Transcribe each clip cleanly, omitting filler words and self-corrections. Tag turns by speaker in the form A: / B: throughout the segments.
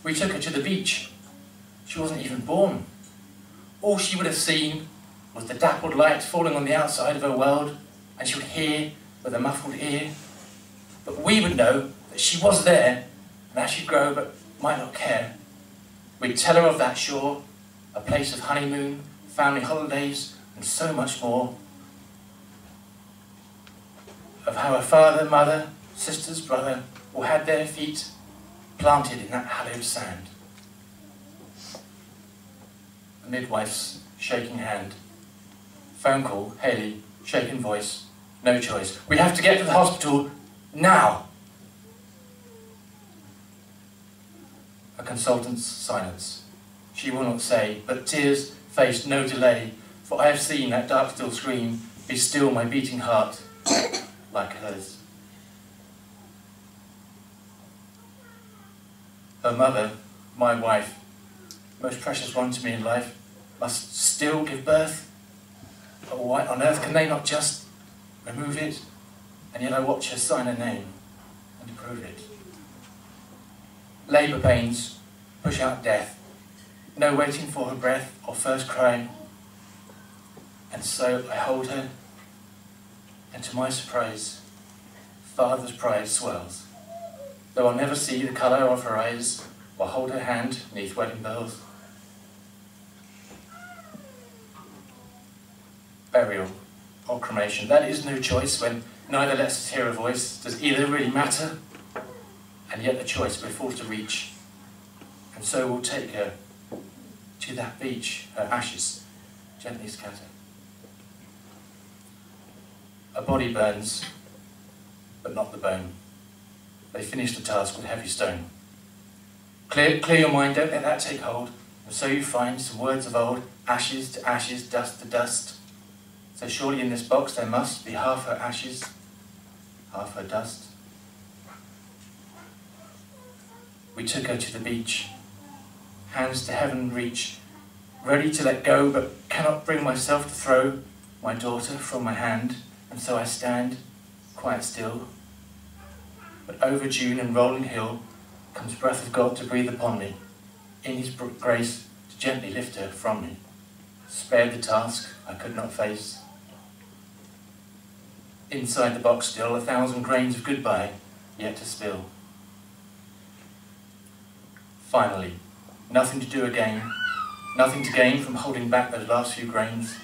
A: We took her to the beach. She wasn't even born. All she would have seen was the dappled light falling on the outside of her world, and she would hear with a muffled ear. But we would know that she was there, and as she'd grow but might not care. We'd tell her of that shore, a place of honeymoon, family holidays, and so much more. Of how her father, mother, sisters, brother all had their feet planted in that hallowed sand. The midwife's shaking hand. Phone call, Haley, shaken voice, no choice. We have to get to the hospital now. A consultant's silence. She will not say, but tears faced no delay, for I have seen that dark still scream, be still my beating heart, like hers. Her mother, my wife, most precious one to me in life, must still give birth? Oh, why on earth can they not just remove it? And yet I watch her sign her name and approve it. Labour pains push out death, no waiting for her breath or first cry. And so I hold her, and to my surprise, father's pride swells. Though I'll never see the colour of her eyes, or hold her hand 'neath wedding bells. Burial or cremation, that is no choice when neither lets us hear a voice. Does either really matter? And yet the choice we're forced to reach. And so we'll take her to that beach, her ashes gently scatter. A body burns, but not the bone. They finish the task with heavy stone. Clear your mind, don't let that take hold. And so you find some words of old, ashes to ashes, dust to dust. So surely in this box there must be half her ashes, half her dust. We took her to the beach, hands to heaven reach, ready to let go, but cannot bring myself to throw my daughter from my hand, and so I stand, quite still. But over dune and rolling hill comes breath of God to breathe upon me, in his grace to gently lift her from me, spared the task I could not face. Inside the box still, 1,000 grains of goodbye yet to spill. Finally, nothing to do again, nothing to gain from holding back those last few grains.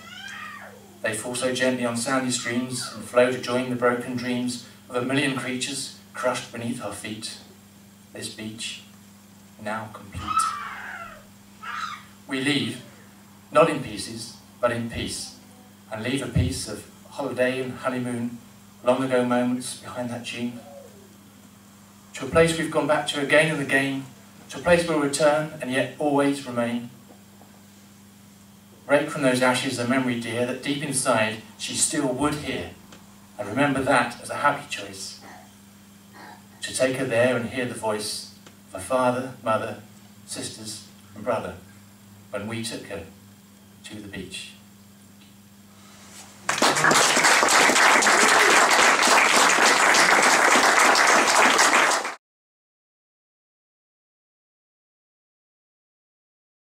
A: They fall so gently on sandy streams and flow to join the broken dreams of a million creatures crushed beneath our feet. This beach, now complete. We leave, not in pieces, but in peace, and leave a piece of holiday and honeymoon, long ago moments behind that dune, to a place we've gone back to again and again, to a place we'll return and yet always remain. Rake from those ashes a memory dear that deep inside she still would hear, and remember that as a happy choice, to take her there and hear the voice of her father, mother, sisters and brother when we took her to the beach.